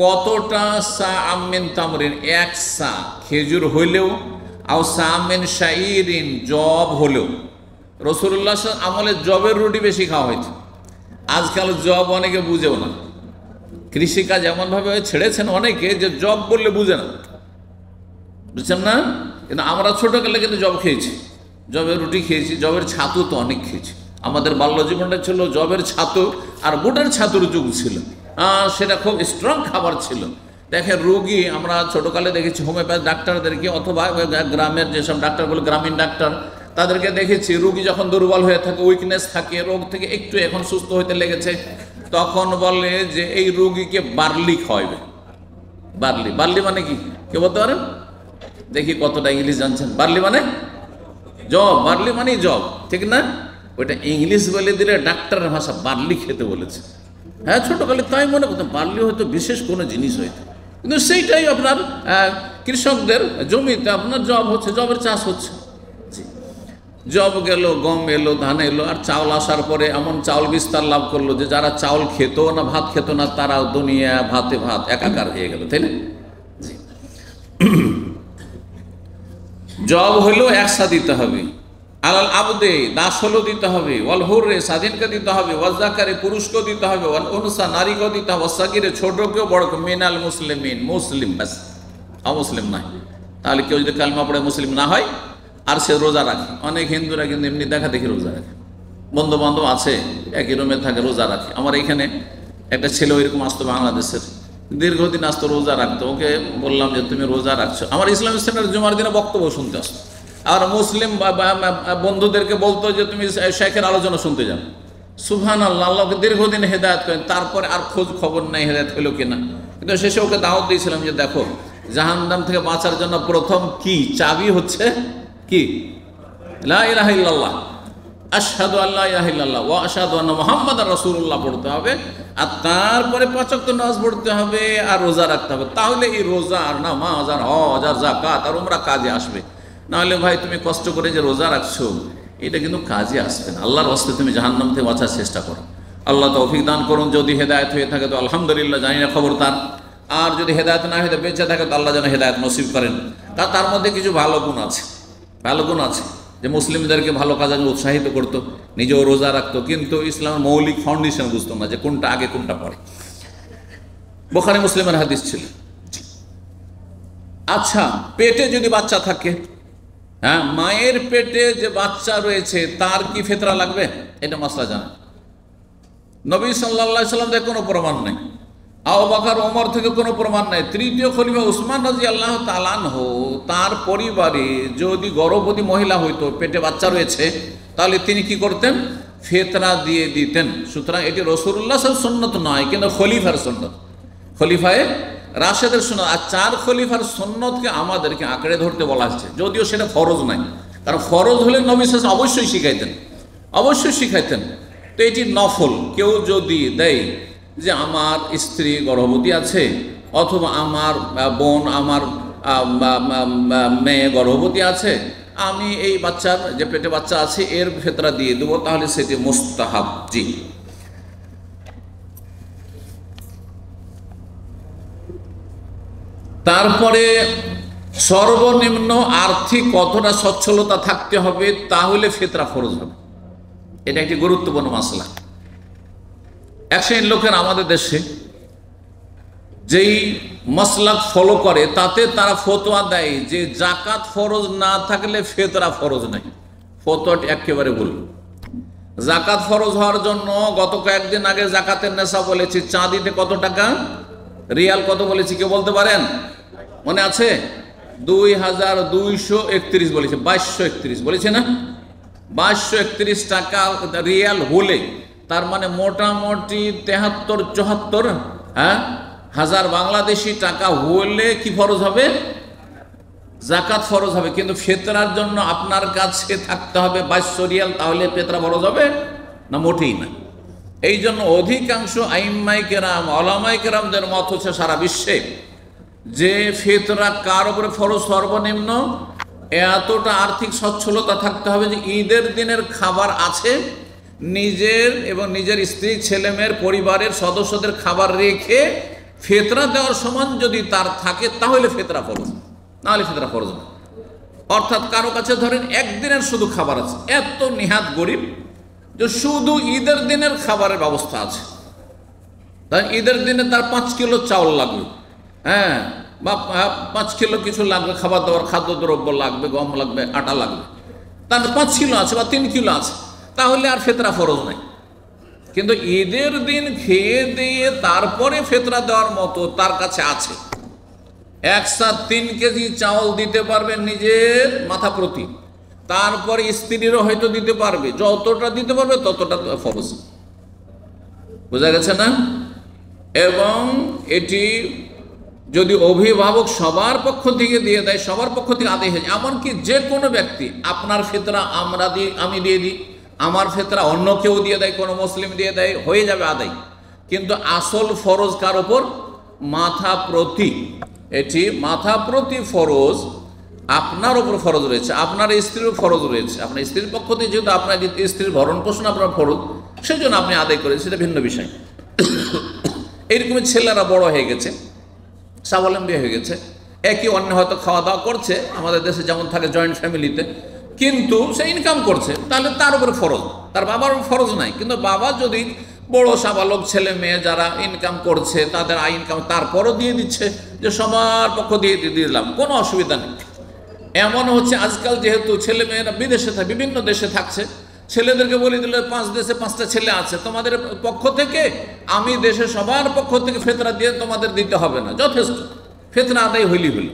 কতটা? সাআম মিন তামরিন, 1 সা খেজুর হইলেও, আও সাআম মিন শাইরিন, জব হলেও। রাসূলুল্লাহ আমলে জবের রুটি বেশি খাওয়া হয়েছে। আজকাল জব অনেকে বুঝেও না, কৃষিকাজ এমনভাবে ছেড়েছেন অনেকে যে জব বললে বুঝে না, বুঝছেন না? কিন্তু আমরা ছোটোকালে কিন্তু জব খেয়েছি, জবের রুটি খেয়েছি, জবের ছাতু তো অনেক খেয়েছি। আমাদের বাল্য জীবনটা ছিল জবের ছাতু আর বুটের ছাতুর যুগ ছিল, সেটা খুব স্ট্রং খাবার ছিল। দেখেন রোগী আমরা ছোটোকালে দেখেছি হোমিওপ্যাথ ডাক্তারদেরকে, অথবা গ্রামের যেসব ডাক্তারগুলো গ্রামীণ ডাক্তার, তাদেরকে দেখেছি রোগী যখন দুর্বল হয়ে থাকে, উইকনেস থাকে, রোগ থেকে একটু এখন সুস্থ হতে লেগেছে, তখন বলে যে এই রোগীকে বার্লি খাওয়াবে। বার্লি, বার্লি মানে কি কে বলতে পারেন? দেখি কতটা ইংলিশ জানছেন। বার্লি মানে জব, বার্লি মানে জব, ঠিক না? ওইটা ইংলিশ বলে দিলে ডাক্তারের ভাষা বার্লি খেতে বলেছে। হ্যাঁ, ছোটোকালে তাই মনে করতাম বার্লি হয়তো বিশেষ কোনো জিনিস হয়তো, কিন্তু সেইটাই আপনার কৃষকদের জমিতে আপনার জব হচ্ছে, জবের চাষ হচ্ছে। জব গেল, গম এলো, ধান এলো, আর চাউল আসার পরে এমন চাউল বিস্তার লাভ করলো যে যারা চাউল খেত না, ভাত খেত না, তারা দুনিয়া ভাতে ভাত একাকার হয়ে গেল, তাই না? জব হইলো একসা দিতে হবে, আলাল আবদে দাস হলেও দিতে হবে, ওয়াল হুররে স্বাধীনকে দিতে হবে, ওয়াল যাকারে পুরুষকেও দিতে হবে, ওয়াল উনসা নারীকেও দিতে হবে, সাগিরে ছোটকেও বড়কেও, মিনাল মুসলিমিন মুসলিম, ব্যাস অমুসলিম নাই। তাহলে কেউ যদি কালমা পড়ে মুসলিম না হয় আর সে রোজা রাখে, অনেক হিন্দুরা কিন্তু এমনি দেখা দেখি রোজা রাখে, বন্ধু বান্ধব আছে একই রুমে থাকে রোজা রাখে। আমার এখানে একটা ছেলে ওইরকম আসতো বাংলাদেশের, দীর্ঘদিন আসতো, রোজা রাখতো। ওকে বললাম যে তুমি রোজা রাখছো, আমার ইসলামিক সেন্টার জুমার দিনে বক্তব্য শুনতে আসতো, আর মুসলিম বন্ধুদেরকে বলতো যে তুমি শেখের আলোচনা শুনতে যাও। সুবহানাল্লাহ, আল্লাহকে দীর্ঘদিন হেদায়েত করেন, তারপরে আর খোঁজ খবর নাই হেদায়েত হলো কিনা। কিন্তু শেষে ওকে দাওয়াত দিয়েছিলাম যে দেখো, জাহান্নাম থেকে বাঁচার জন্য প্রথম কি চাবি হচ্ছে কি? লা ইলাহা ইল্লাল্লাহ, আশহাদু আল্লা ইলাহা ইল্লাল্লাহ ওয়া আশহাদু আন্না মুহাম্মাদার রাসূলুল্লাহ পড়তে হবে, আর তারপরে 5 ওয়াক্ত নামাজ পড়তে হবে, আর রোজা রাখতে হবে। তাহলে এই রোজা আর নামাজ আর হজ আর যাকাত আর উমরা কাজে আসবে। নাহলে ভাই তুমি কষ্ট করে যে রোজা রাখছো, এটা কিন্তু কাজে আসবে না। আল্লাহর রাস্তায় তুমি জাহান্নাম থেকে বাঁচার চেষ্টা করো। আল্লাহ তৌফিক দান করুন। যদি হেদায়েত হয়ে থাকে তো আলহামদুলিল্লাহ, জানি না খবর তার। আর যদি হেদায়েত না হয়ে বেঁচে থাকে তো আল্লাহ যেন হেদায়েত নসিব করেন। তার মধ্যে কিছু ভালো গুণ আছে, ভালো গুণ আছে, যে মুসলিমদেরকে ভালো কাজে উৎসাহিত করতো, নিজেও রোজা রাখতো, কিন্তু ইসলামের মৌলিক ফাউন্ডেশন বুঝতো না যে কোনটা আগে কোনটা পরে। বুখারী মুসলিমের হাদিস ছিল। আচ্ছা, পেটে যদি বাচ্চা থাকে, হ্যাঁ, মায়ের পেটে যে বাচ্চা রয়েছে তার কি ফিতরা লাগবে? এটা মাসলা জানা। নবী সাল্লাল্লাহু আলাইহি সাল্লাম থেকে কোনো প্রমাণ নেই, আবু বকর ওমর থেকে কোনো প্রমাণ নেই। তৃতীয় খলিফা উসমান রাদিয়াল্লাহু তাআলা আনহু, তার পরিবারে যদি গর্ভবতী মহিলা হইতো, পেটে বাচ্চা রয়েছে, তাহলে তিনি কি করতেন? ফিতরা দিয়ে দিতেন। সুতরাং এটি রাসূলুল্লাহ সাল্লাল্লাহু আলাইহি সুন্নাত নয়, কিন্তু খলিফার সুন্নাত, খলিফায়ে রাশেদের সুন্নাত। আর 4 খলিফার সুন্নতকে আমাদেরকে আঁকড়ে ধরতে বলা হচ্ছে, যদিও সেটা ফরজ নাই। কারণ ফরজ হলে নবী সাল্লাল্লাহু আলাইহি ওয়াসাল্লাম অবশ্যই শিখাইতেন, অবশ্যই শিখাইতেন। তো এটি নফল। কেউ যদি দেয় যে আমার স্ত্রী গর্ভবতী আছে, অথবা আমার বোন, আমার মেয়ে গর্ভবতী আছে, আমি এই বাচ্চার যে পেটে বাচ্চা আছে এর ফিতরা দিয়ে দেবো, তাহলে সেটি মুস্তাহাব। জি। তারপরে সর্বনিম্ন আর্থিক কতটা সচ্ছলতা থাকতে হবে, তাহলে ফিতরা ফরজ হবে। এটা একটি গুরুত্বপূর্ণ মাসলা। এক শ্রেণীর লোকের আমাদের দেশে যেই মাসলাক ফলো করে, তাতে তারা ফতোয়া দেয় যে জাকাত ফরজ না থাকলে ফিতরা ফরজ নাই। ফতোয়াটি একেবারে ভুল। জাকাত ফরজ হওয়ার জন্য গত কয়েকদিন আগে জাকাতের নেশা বলেছি, চাঁদিতে কত টাকা, রিয়াল কত বলেছি কেউ বলতে পারেন? মনে আছে? 2231 বলেছে, 2231 বলেছে না? 2231 টাকা রিয়াল হলে, তার মানে মোটামুটি 73-74 হাজার বাংলাদেশি টাকা হলে কি ফরজ হবে? জাকাত ফরজ হবে। কিন্তু ফিতরার জন্য আপনার কাছে থাকতে হবে 2200 রিয়াল, তাহলে ফিতরা ফরজ হবে না? মোটেই না। এই জন্য অধিকাংশ আইম্মায়ে কেরাম, ওলামায়ে কেরামদের মত হচ্ছে সারা বিশ্বে যে ফিতরা কার উপরে ফরজ? সর্বনিম্ন এতটা আর্থিক সচ্ছলতা থাকতে হবে যে ঈদের দিনের খাবার আছে, নিজের এবং নিজের স্ত্রী, ছেলেমেয়ের, পরিবারের সদস্যদের খাবার রেখে ফিতরা দেওয়ার সমান যদি তার থাকে, তাহলে ফিতরা ফরজ, নাহলে ফিতরা ফরজ না। অর্থাৎ কারো কাছে ধরেন একদিনের শুধু খাবার আছে, এত নিহাত গরিব যে শুধু ঈদের দিনের খাবারের ব্যবস্থা আছে, তাই ঈদের দিনে তার 5 কিলো চাউল লাগবে, হ্যাঁ, বা 5 কিলো কিছু লাগবে, খাবার দাবার খাদ্যদ্রব্য লাগবে, গম লাগবে, আটা লাগবে, তার 5 কিলো আছে বা 3 কিলো আছে, তাহলে আর ফিতরা ফরজ নাই। কিন্তু ঈদের দিন খেয়ে দিয়ে তারপরে ফিতরা দেওয়ার মতো তার কাছে আছে, একসাথ 3 কেজি চাউল দিতে পারবেন নিজের মাথা প্রতি, তারপর স্ত্রীরও হয়তো দিতে পারবে, যতটা দিতে পারবে ততটা ফরজ। বোঝা গেছে না? এবং এটি যদি অভিভাবক সবার পক্ষ থেকে দিয়ে দেয়, সবার পক্ষ থেকে আদায় হয়ে যায়, এমনকি যে কোনো ব্যক্তি, আপনার ফিতরা আমি দিয়ে দিই, আমার ফিতরা অন্য কেউ দিয়ে দেয়, কোনো মুসলিম দিয়ে দেয়, হয়ে যাবে আদায়। কিন্তু আসল ফরজ কার ওপর? মাথা প্রতি। এটি মাথা প্রতি ফরজ আপনার ওপর ফরজ রয়েছে, আপনার স্ত্রীর ফরজ রয়েছে। আপনার স্ত্রীর পক্ষ থেকে যেহেতু আপনার স্ত্রীর ভরণ পোষণ আপনার ফরজ, সেই জন্য আপনি আদায় করেছেন, সেটা ভিন্ন বিষয়। এইরকমই ছেলেরা বড় হয়ে গেছে, স্বাবলম্বী হয়ে গেছে, একই অন্য হয়তো খাওয়া দাওয়া করছে, আমাদের দেশে যেমন থাকে জয়েন্ট ফ্যামিলিতে, কিন্তু সে ইনকাম করছে, তাহলে তার উপরে ফরজ, তার বাবার ফরজ নাই। কিন্তু বাবা যদি বড় সাবালক ছেলে মেয়ে যারা ইনকাম করছে, তাদের আয় ইনকাম তারপরও দিয়ে দিচ্ছে, যে সবার পক্ষ দিয়ে দিলাম, কোনো অসুবিধা নেই। এমন হচ্ছে আজকাল, যেহেতু ছেলে মেয়েরা বিদেশে থাকে, বিভিন্ন দেশে থাকছে, ছেলেদেরকে বলে দিলে 5 দেশে 5টা ছেলে আছে, তোমাদের পক্ষ থেকে আমি দেশে সবার পক্ষ থেকে ফিতরা দিয়ে তোমাদের দিতে হবে না, যথেষ্ট, ফিতরা আদায় হইলি হইল।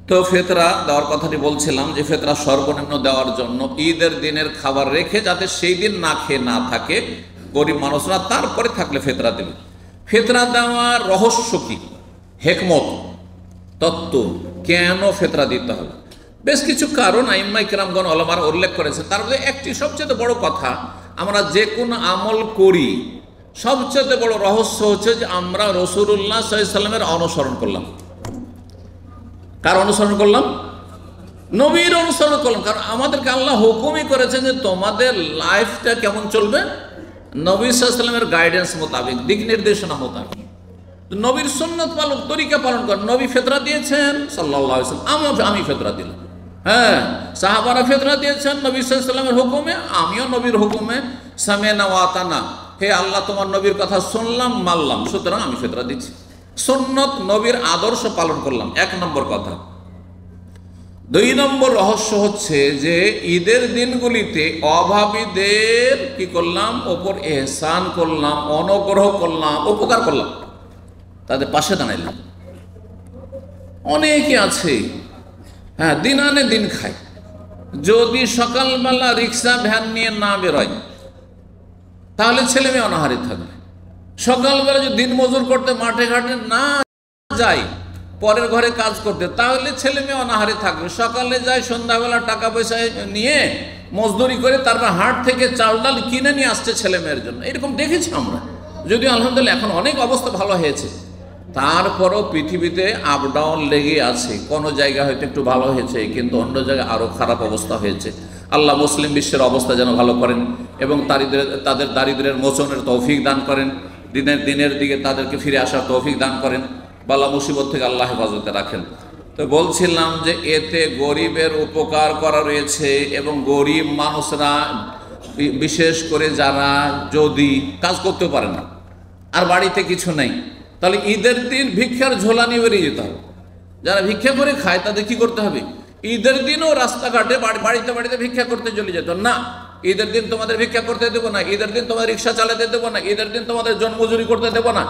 তো ফিতরা দেওয়ার কথাটি বলছিলাম, যে ফিতরা সর্বনিম্ন দেওয়ার জন্য ঈদের দিনের খাবার রেখে, যাতে সেই দিন না খেয়ে না থাকে গরিব মানুষরা, তারপরে থাকলে ফিতরা দেবে। ফিতরা দেওয়ার রহস্য কি, হেকমত, তত্ত্ব, কেন ফিতরা দিতে হবে? বেশ কিছু কারণ আইম্মাই কেরামগণ ওলামারা উল্লেখ করেছে। তার মধ্যে একটি সবচেয়ে বড় কথা, আমরা যে কোনো আমল করি সবচেয়ে বড় রহস্য হচ্ছে যে আমরা রাসূলুল্লাহ সাল্লাল্লাহু আলাইহি ওয়াসাল্লামের অনুসরণ করলাম। কার অনুসরণ করলাম? নবীর অনুসরণ করলাম। কারণ আমাদেরকে আল্লাহ হুকুমই করেছেন যে তোমাদের লাইফটা কেমন চলবে, নবী সাল্লাল্লাহু আলাইহি ওয়াসাল্লামের গাইডেন্স মোতাবেক, দিক নির্দেশনা মোতাবেক, নবীর সুন্নাত পালন, তরিকা পালন করেন। নবী ফিতরা দিয়েছেন সাল্লাল্লাহু আলাইহি ওয়াসাল্লাম, আমি ফিতরা দিলাম। হ্যাঁ, সাহাবারা ফিতরা দিয়েছেন নবী সাল্লাল্লাহু আলাইহি ওয়াসাল্লামের হুকুমে, আমিও নবীর হুকুমে সামিনা ওয়া আতানা, হে আল্লাহ তোমার নবীর কথা শুনলাম মানলাম, সুতরাং আমি ফিতরা দিচ্ছি। সুন্নত, নবীর আদর্শ পালন করলাম, 1 নম্বর কথা। 2 নম্বর রহস্য হচ্ছে যে ঈদের দিনগুলিতে অভাবীদের কি করলাম, ওপর ইহসান করলাম, অনুগ্রহ করলাম, উপকার করলাম, তাদের পাশে দাঁড়াইলাম। অনেকে আছে, হ্যাঁ, দিন আনে দিন খায়, যদি সকালবেলা রিক্সা ভ্যান নিয়ে না বেরোয় তাহলে ছেলে মেয়ে অনাহারে থাকবে। সকালবেলা যদি দিন মজুর করতে মাঠে ঘাটে না যায়, পরের ঘরে কাজ করতে, তাহলে ছেলে মেয়ে অনাহারে থাকবে। সকালে যায়, সন্ধ্যাবেলা টাকা পয়সা নিয়ে মজদুরি করে তারপর হাট থেকে চাল ডাল কিনে নিয়ে আসছে ছেলে মেয়ের জন্য। এরকম দেখেছি আমরা, যদিও আলহামদুলিল্লাহ এখন অনেক অবস্থা ভালো হয়েছে, তারপরও পৃথিবীতে আপ ডাউন লেগে আছে। কোনো জায়গা হয়তো একটু ভালো হয়েছে, কিন্তু অন্য জায়গায় আরও খারাপ অবস্থা হয়েছে। আল্লাহ মুসলিম বিশ্বের অবস্থা যেন ভালো করেন এবং তাদের দারিদ্রের মোচনের তৌফিক দান করেন, দিনের দিকে তাদেরকে ফিরে আসার তৌফিক দান করেন, বালা মুসিবত থেকে আল্লাহ হেফাজতে রাখেন। তো বলছিলাম যে এতে গরিবের উপকার করা রয়েছে, এবং গরিব মানুষরা, বিশেষ করে যারা যদি কাজ করতে পারে না আর বাড়িতে কিছু নেই, তাহলে ঈদের দিন ভিক্ষার ঝোলা নিয়ে বেরিয়ে যেতে হবে। যারা ভিক্ষা করে খায় তাদের কি করতে হবে? ঈদের দিনও রাস্তাঘাটে বাড়িতে বাড়িতে ভিক্ষা করতে চলে যেত না। ঈদের দিন তোমাদের ভিক্ষা করতে দেবো না, ঈদের দিন তোমাদের রিক্সা চালাতে দেবো না, ঈদের দিন তোমাদের জনমজুরি করতে দেবো না।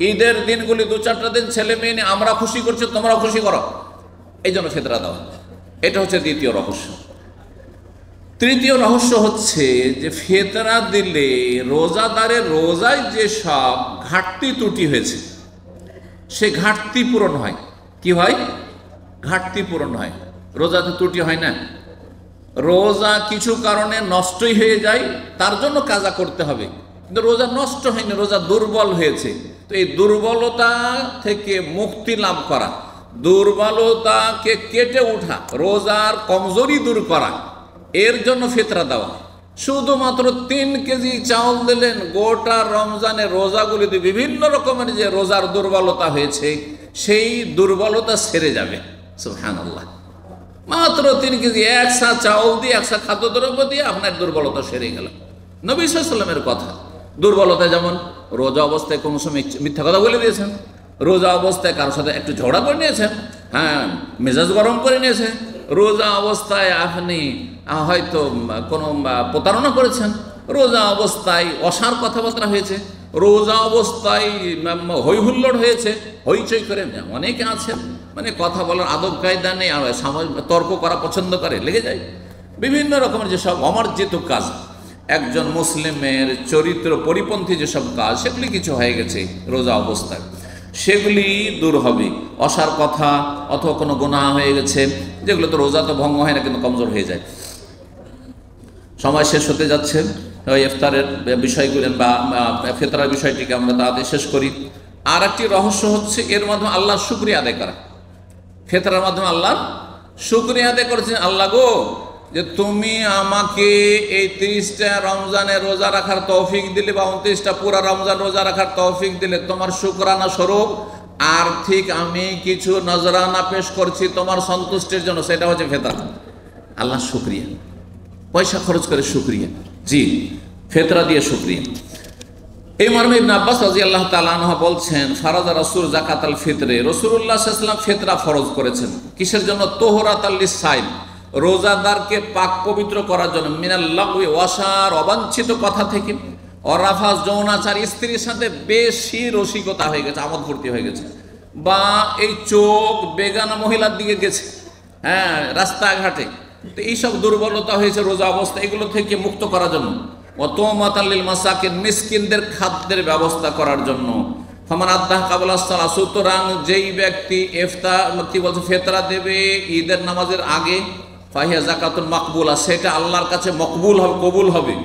ঈদের দিনগুলি 2-4টা দিন ছেলে মেয়ে নিয়ে আমরা খুশি করছি, তোমরা খুশি করো, এই জন্য ফিতরা দেওয়া। এটা হচ্ছে দ্বিতীয় রহস্য। তৃতীয় রহস্য হচ্ছে যে ফিতরা দিলে রোজাদারের রোজায় যে সব ঘাটতি ত্রুটি হয়েছে সে ঘাটতি পূরণ হয়। কি হয়? ঘাটতি পূরণ হয়। রোজাতে ত্রুটি হয় না, রোজা কিছু কারণে নষ্টই হয়ে যায়, তার জন্য কাজা করতে হবে, কিন্তু রোজা নষ্ট হয়নি, রোজা দুর্বল হয়েছে। তো এই দুর্বলতা থেকে মুক্তি লাভ করা, দুর্বলতাকে কেটে ওঠা, রোজার কমজোরি দূর করা, এর জন্য ফিতরা দেওয়া। শুধুমাত্র 3 কেজি চাউল দিলেন, গোটা রমজানের রোজাগুলিতে বিভিন্ন রকমের যে রোজার দুর্বলতা হয়েছে সেই দুর্বলতা সেরে যাবে। সুবহানাল্লাহ, মাত্র 3 কেজি একসা চাউল দিয়ে, একসা খাদ্যদ্রব্য দিয়ে আপনার দুর্বলতা সেরে গেল। নবী সাল্লাল্লাহু আলাইহি ওয়াসাল্লামের কথা, দুর্বলতা যেমন রোজা অবস্থায় কোনো সময় মিথ্যা কথা বলে দিয়েছেন, রোজা অবস্থায় কারোর সাথে একটু ঝগড়া করে নিয়েছেন, হ্যাঁ, মেজাজ গরম করে নিয়েছেন, রোজা অবস্থায় আপনি হয়তো কোনো প্রতারণা করেছেন, রোজা অবস্থায় অসার কথাবার্তা হয়েছে, রোজা অবস্থায় হই হুল্লোড় হয়েছে, হইচই করে অনেকে আছেন মানে কথা বলার আদব কায়দা নেই, আর তর্ক করা পছন্দ করে, লেগে যায় বিভিন্ন রকমের যেসব অমার্জিত কাজ, একজন মুসলিমের চরিত্র পরিপন্থী যেসব কাজ, সেগুলি কিছু হয়ে গেছে রোজা অবস্থায়, সেগুলি দূর হবে। অসার কথা অথবা কোনো গুনাহ হয়ে গেছে, যেগুলো তো রোজা তো ভঙ্গ হয় না কিন্তু কমজোর হয়ে যায়। সময় শেষ হতে যাচ্ছে, ওই ইফতারের বিষয়গুলি বা ফিতরার বিষয়টিকে আমরা তাড়াতাড়ি শেষ করি। আর একটি রহস্য হচ্ছে এর মাধ্যমে আল্লাহর শুকরিয়া আদায় করা। ফিতরার মাধ্যমে আল্লাহর শুকরিয়া আদায় করেছেন, আল্লাহ গো যে তুমি আমাকে এই 30টা রমজানের রোজা রাখার তৌফিক দিলে বা 29টা পুরা রমজান রোজা রাখার তৌফিক দিলে, তোমার শুকরানা স্বরূপ আর্থিক আমি কিছু নজরানা পেশ করছি তোমার সন্তুষ্টির জন্য, সেটা হচ্ছে ফিতরা। আল্লাহ শুকরিয়া, পয়সা খরচ করে শুকরিয়া, জি ফিতরা দিয়ে শুকরিয়া। এই মর্মে ইবনে আব্বাস রাদিয়াল্লাহু তাআলা আনহু বলছেন, ফারাজা রাসূল যাকাতাল ফিতরে, রাসূলুল্লাহ সাল্লাল্লাহু আলাইহি ওয়াসাল্লাম ফিতরা ফরজ করেছেন। কিসের জন্য? তুহরাতাল লিসাইম, রোজাদারকে পাক পবিত্র করার জন্য, মিনাল লাগওয়ি ওয়াসার, অবাঞ্ছিত কথা থেকে, অরাফাস যৌনাচার, স্ত্রীর সাথে বেশি রসিকতা হয়ে গেছে, আমোদ ফুর্তি হয়ে গেছে, বা এই চোখ বেগানা মহিলার দিকে গেছে, হ্যাঁ রাস্তাঘাটে, তো এইসব দুর্বলতা হয়েছে রোজা অবস্থা, এগুলো থেকে মুক্ত করার জন্য। ওয়াতুমাতাল লিল মাসাকিন, মিসকিনদের খাদ্যের ব্যবস্থা করার জন্য। ফামান আদ্দাহ কাবলা সালাহ, সুতরাং যেই ব্যক্তি ফিতরা দেবে ঈদের নামাজের আগে, ফাহিয়া যাকাতুন মাকবুলা, সেটা আল্লাহর কাছে মকবুল হবে, কবুল হবে।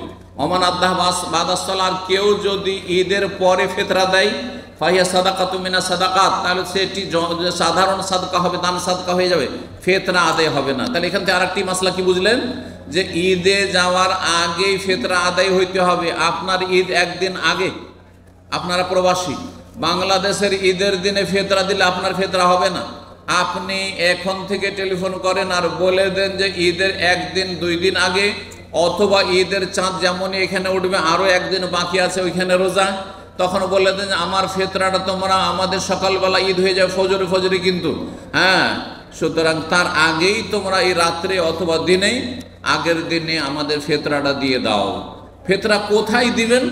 ওমান আদ্দাহ বাদাস সালাহ, আর কেউ যদি ঈদের পরে ফিতরা দেয়, ফাহিয়া সাদাকাতুম মিনাস সাদাকাত, তাহলে সেটি সাধারণ সাদকা হবে, দান সাদকা হয়ে যাবে, ফিতরা আদায় হবে না। তাহলে এখান থেকে আরেকটি মাসলা কি বুঝলেন, যে ঈদে যাওয়ার আগেই ফিতরা আদায় হইতে হবে। আপনার ঈদ একদিন আগে, আপনারা প্রবাসী, বাংলাদেশের ঈদের দিনে ফিতরা দিলে আপনার ফিতরা হবে না। আপনি এখন থেকে টেলিফোন করেন আর বলে দেন যে ঈদের একদিন 2 দিন আগে, অথবা ঈদের চাঁদ যেমনই এখানে উঠবে আরও একদিন বাকি আছে ওইখানে রোজা, তখন বলে দেন যে আমার ফিতরাটা তোমরা, আমাদের সকালবেলা ঈদ হয়ে যায় ফজরে কিন্তু, হ্যাঁ সুতরাং তার আগেই তোমরা এই রাত্রে অথবা দিনেই আগের দিনে আমাদের ফিতরাটা দিয়ে দাও। ফিতরা কোথায় দিবেন?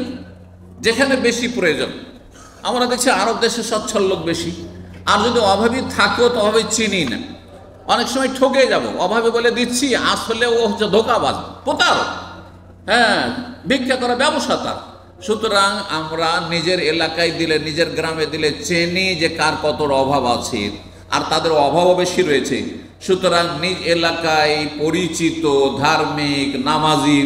যেখানে বেশি প্রয়োজন। আমরা দেখছি আরব দেশে সচ্ছল লোক বেশি, আর যদি অভাবী থাকেও তো অভাবী চিনি না, অনেক সময় ঠকে যাব, অভাবে বলে দিচ্ছি, আসলে ও হচ্ছে ধোঁকাবাজ, প্রতারক, হ্যাঁ ভিক্ষা করা ব্যবসা তার। সুতরাং আমরা নিজের এলাকায় দিলে, নিজের গ্রামে দিলে চিনি যে কার কত অভাব আছে, আর তাদের অভাবও বেশি রয়েছে। সুতরাং নিজ এলাকায় পরিচিত ধার্মিক নামাজি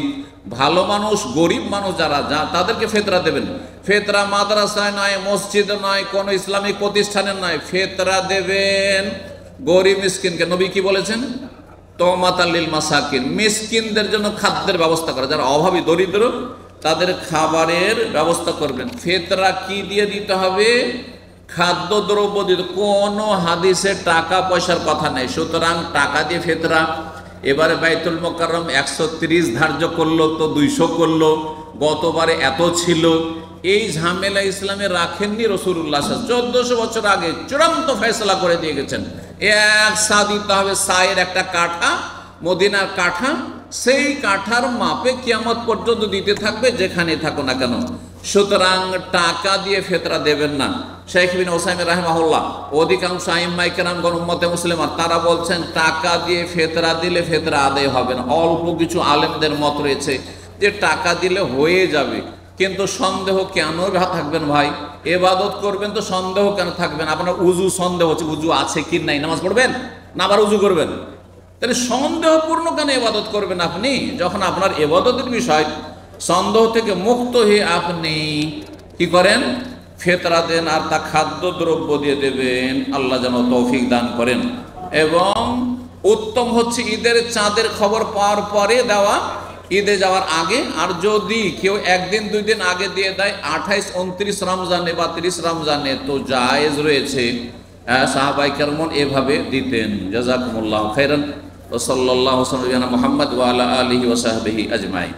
ভালো মানুষ, গরিব মানুষ যারা তাদেরকে ফিতরা দেবেন। ফিতরা মাদ্রাসায় নয়, মসজিদে নয়, কোনো ইসলামিক প্রতিষ্ঠানের নয়, ফিতরা দেবেন গরিব মিসকিনকে। নবী কি বলেছেন? তুমাতাল লিল মাসাকিন, মিসকিনদের জন্য খাদ্যের ব্যবস্থা করা, যারা অভাবী দরিদ্র তাদের খাবারের ব্যবস্থা করবেন। ফিতরা কি দিয়ে দিতে হবে? খাদ্য দ্রব্য দিতে, কোনো হাদিসে টাকা পয়সার কথা নেই। সুতরাং টাকা দিয়ে ফিতরা, এবারে বাইতুল মোকাররম 130 ধার্য করলো তো 200 করলো, গতবারে এত ছিল, এই ঝামেলা ইসলামে রাখেননি রাসূলুল্লাহ। 1400 বছর আগে চূড়ান্ত ফয়সালা করে দিয়ে গেছেন, এক সা দিতে হবে, সায়ের একটা কাঠা, মদিনার কাঠা, সেই কাঠার মাপে কিয়ামত পর্যন্ত দিতে থাকবে যেখানে থাকো না কেন। সুতরাং টাকা দিয়ে ফিতরা দেবেন না। শেখ বিন ওসাইমিন রাহিমাহুল্লাহ, অধিকাংশ আইম্মায়ে কেরামগণ উম্মতে মুসলিমা তারা বলছেন টাকা দিয়ে ফিতরা দিলে ফিতরা আদায় হবে না। অল্প কিছু আলেমদের মত রয়েছে যে টাকা দিলে হয়ে যাবে, কিন্তু সন্দেহ কেন থাকবেন ভাই? ইবাদত করবেন তো সন্দেহ কেন থাকবেন? আপনার উজু সন্দেহ হচ্ছে, উজু আছে কি নাই, নামাজ পড়বেন না আবার উজু করবেন? তাহলে সন্দেহপূর্ণ কেন ইবাদত করবেন আপনি? যখন আপনার ইবাদতের বিষয় সন্দেহ থেকে মুক্ত হয়ে আপনি কি করেন? ফিতরা দেন, আর তা খাদ্য দ্রব্য দিয়ে দেবেন। আল্লাহ যেন তৌফিক দান করেন। এবং উত্তম হচ্ছে ঈদের চাঁদের খবর পাওয়ার পরে দেওয়া, ঈদে যাওয়ার আগে। আর যদি কেউ 1 দিন 2 দিন আগে দিয়ে দেয়, 28, 29 রমজানে বা 30 রমজানে, তো জায়েজ রয়েছে। সাহাবায়ে কেরাম এভাবে দিতেন। জাযাকুমুল্লাহু খাইরান। ওয়া সাল্লাল্লাহু আলা মুহাম্মদ ওয়া আলা আলিহি ওয়া সাহবিহি আজমাইন।